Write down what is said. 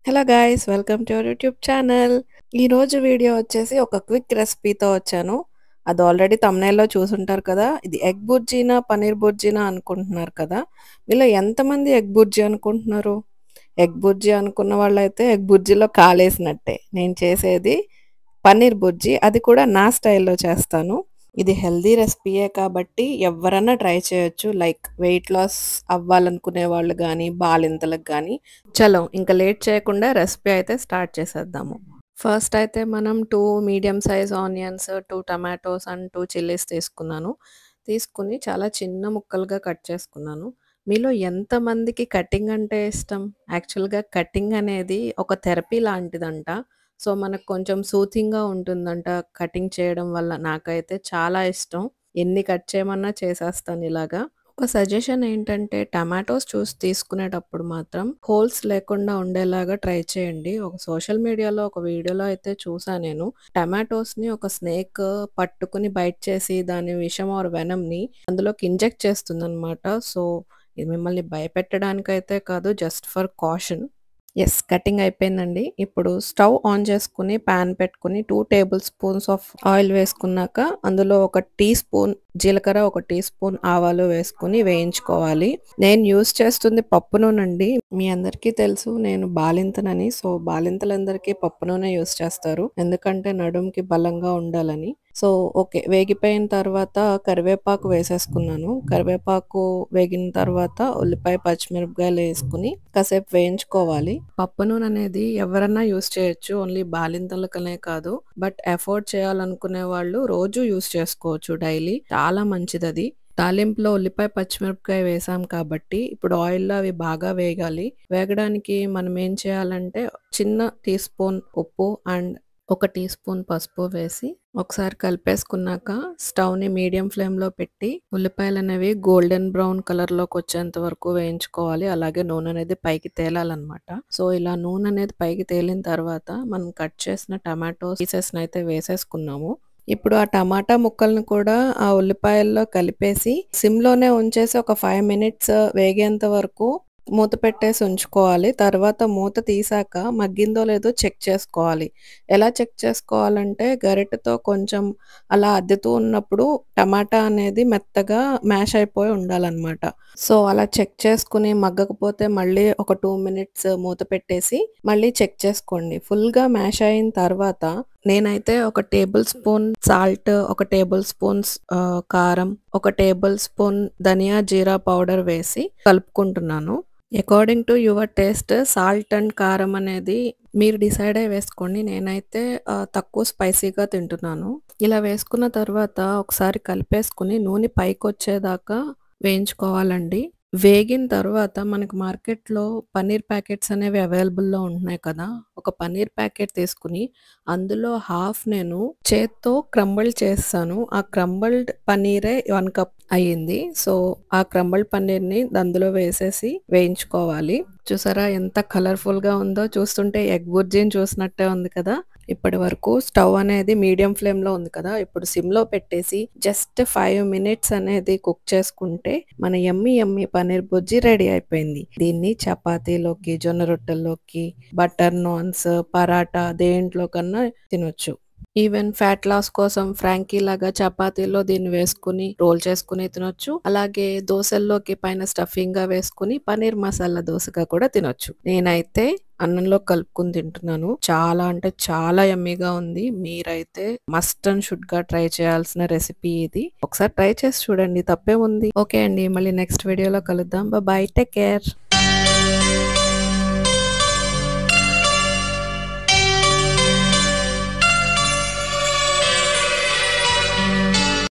Hello guys welcome to your YouTube channel. ఈరోజు video వచ్చేసి ఒక క్విక్ రెసిపీతో వచ్చాను. అది ఆల్రెడీ తమ్నైల్లో చూసుంటారు కదా. ఇది ఎగ్ బుర్జీనా పన్నీర్ బుర్జీనా అనుకుంటున్నారు కదా. మీలో ఎంతమంది ఎగ్ బుర్జీ అనుకుంటున్నారు? ఎగ్ బుర్జీ అనుకున్న వాళ్ళైతే ఎగ్ బుర్జీలో కాలేసినట్టే. నేను చేసేది పన్నీర్ బుర్జీ, అది కూడా నా స్టైల్లో చేస్తాను. ఇది హెల్దీ రెసిపీయే కాబట్టి ఎవరన్నా ట్రై చేయొచ్చు. లైక్ వెయిట్ లాస్ అవ్వాలనుకునే వాళ్ళు గానీ, బాలింతలకు గానీ. చలో ఇంక లేట్ చేయకుండా రెసిపీ అయితే స్టార్ట్ చేసేద్దాము. ఫస్ట్ అయితే మనం 2 medium size onions, 2 tomatoes and 2 chillies తీసుకుని చాలా చిన్న ముక్కలుగా కట్ చేసుకున్నాను. మీలో ఎంతమందికి కటింగ్ అంటే ఇష్టం? యాక్చువల్‌గా కటింగ్ అనేది ఒక థెరపీ లాంటిదంట. సో, మనకు కొంచెం సూతింగ్‌గా ఉంటుందంట కటింగ్ చేయడం వల్ల. నాకైతే చాలా ఇష్టం. ఎన్ని కట్ చేయమన్నా చేసేస్తాను ఇలాగా. ఒక సజెషన్ ఏంటంటే టమాటోస్ చూసి తీసుకునేటప్పుడు మాత్రం హోల్స్ లేకుండా ఉండేలాగా ట్రై చేయండి. ఒక సోషల్ మీడియాలో ఒక వీడియోలో అయితే చూసా నేను. టమాటోస్‌ని ఒక స్నేక్ పట్టుకుని బైట్ చేసి దాని విషం ఆర్ వెనమ్‌ని అందులోకి ఇంజెక్ట్ చేస్తుందనమాట. సో, ఇది మిమ్మల్ని భయపెట్టడానికైతే కాదు, just for caution. Yes. Cutting అయిపోయిందండి. ఇప్పుడు స్టవ్ ఆన్ చేసుకొని పాన్ పెట్టుకొని 2 టేబుల్ స్పూన్స్ ఆఫ్ ఆయిల్ వేసుకున్నాక అందులో ఒక టీ స్పూన్ జీలకర్ర, ఒక టీ స్పూన్ ఆవాలు వేసుకొని వేయించుకోవాలి. నేను యూజ్ చేస్తుంది పప్పు నూనండి. మీ అందరికీ తెలుసు నేను బాలింతనని. సో, బాలింతలందరికీ పప్పు నూనె యూజ్ చేస్తారు. ఎందుకంటే నడుముకి బలంగా ఉండాలని. So, okay. వేగిపోయిన తర్వాత కరివేపాకు వేసేసుకున్నాను. కరివేపాకు వేగిన తర్వాత ఉల్లిపాయ, పచ్చిమిరపకాయలు వేసుకొని కాసేపు వేయించుకోవాలి. పప్పు నూనె అనేది ఎవరన్నా యూజ్ చేయొచ్చు. ఓన్లీ బాలింతలకనే కాదు. బట్ అఫోర్డ్ చేయాలనుకునే వాళ్ళు రోజు యూజ్ చేసుకోవచ్చు డైలీ. చాలా మంచిదది. తాలింపులో ఉల్లిపాయ, పచ్చిమిరపకాయ వేసాం కాబట్టి ఇప్పుడు ఆయిల్‌లో అవి బాగా వేగాలి. వేగడానికి మనం ఏం చేయాలంటే చిన్న టీ స్పూన్ ఉప్పు అండ్ ఒక టీ స్పూన్ పసుపు వేసి ఒకసారి కలిపేసుకున్నాక స్టవ్‌ని మీడియం ఫ్లేమ్‌లో పెట్టి ఉల్లిపాయలనేవి గోల్డెన్ బ్రౌన్ కలర్‌లోకి వచ్చేంత వరకు వేయించుకోవాలి. అలాగే నూనె అనేది పైకి తేలాలనమాట. సో, ఇలా నూనె అనేది పైకి తేలిన తర్వాత మనం కట్ చేసిన టమాటో పీసెస్‌నైతే వేసేసుకున్నాము. ఇప్పుడు ఆ టమాటా ముక్కలను కూడా ఆ ఉల్లిపాయల్లో కలిపేసి సిమ్‌లోనే ఉంచేసి ఒక 5 మినిట్స్ వేగేంత వరకు మూత పెట్టేసి ఉంచుకోవాలి. తర్వాత మూత తీసాక మగ్గిందో లేదో చెక్ చేసుకోవాలి. ఎలా చెక్ చేసుకోవాలంటే గరిటెతో కొంచెం అలా అద్దుతూ ఉన్నప్పుడు టమాటా అనేది మెత్తగా మ్యాష్ అయిపోయి ఉండాలనమాట. సో, అలా చెక్ చేసుకొని మగ్గకపోతే మళ్ళీ ఒక 2 మినిట్స్ మూత పెట్టేసి మళ్ళీ చెక్ చేసుకోండి. ఫుల్‌గా మ్యాష్ అయిన తర్వాత నేనైతే ఒక టేబుల్ స్పూన్ సాల్ట్, ఒక టేబుల్ స్పూన్స్ కారం, ఒక టేబుల్ స్పూన్ ధనియా, జీరా పౌడర్ వేసి కలుపుకుంటున్నాను. According to your taste salt and కారం అనేది మీరు డిసైడ్ అయ్యి వేసుకోండి. నేనైతే తక్కువ స్పైసీగా తింటున్నాను. ఇలా వేసుకున్న తర్వాత ఒకసారి కలిపేసుకొని నూనె పైకొచ్చేదాకా వేయించుకోవాలండి. వేగిన తర్వాత మనకు మార్కెట్‌లో పన్నీర్ ప్యాకెట్స్ అనేవి అవైలబుల్‌లో ఉంటున్నాయి కదా. ఒక పన్నీర్ ప్యాకెట్ తీసుకొని అందులో హాఫ్ నేను చేత్తో క్రంబుల్ చేసేసాను. ఆ క్రంబుల్డ్ పన్నీరే 1 కప్ అయ్యింది. సో, ఆ క్రంబుల్డ్ పన్నీర్‌ని అందులో వేసేసి వేయించుకోవాలి. చూసారా ఎంత కలర్‌ఫుల్‌గా ఉందో? చూస్తుంటే ఎగ్ బుర్జీని చూసినట్టే ఉంది కదా. ఇప్పటి వరకు స్టవ్ అనేది మీడియం ఫ్లేమ్‌లో ఉంది కదా. ఇప్పుడు సిమ్‌లో పెట్టేసి జస్ట్ 5 మినిట్స్ అనేది కుక్ చేసుకుంటే మన యమ్మీ యమ్మీ పన్నీర్ బుర్జీ రెడీ అయిపోయింది. దీన్ని చపాతీలోకి, జొన్న రొట్టెల్లోకి, బటర్ నాన్స్, పరాటా దేంట్లో కన్నా తినొచ్చు. ఈవెన్ ఫ్యాట్ లాస్ కోసం ఫ్రాంకీ లాగా చపాతీలో దీన్ని వేసుకుని రోల్ చేసుకుని తినొచ్చు. అలాగే దోసల్లోకి పైన స్టఫింగ్‌గా వేసుకొని పన్నీర్ మసాలా దోసగా కూడా తినొచ్చు. నేనైతే అన్నంలో కలుపుకొని తింటున్నాను. చాలా అంటే చాలా యమ్మీగా ఉంది. మీరైతే మస్ట్ అండ్ షుడ్‌గా ట్రై చేయాల్సిన రెసిపీ ఇది. ఒకసారి ట్రై చేసి చూడండి, తప్పేముంది. ఓకే అండి, మళ్ళీ నెక్స్ట్ వీడియోలో కలుద్దాం. Bye, take care.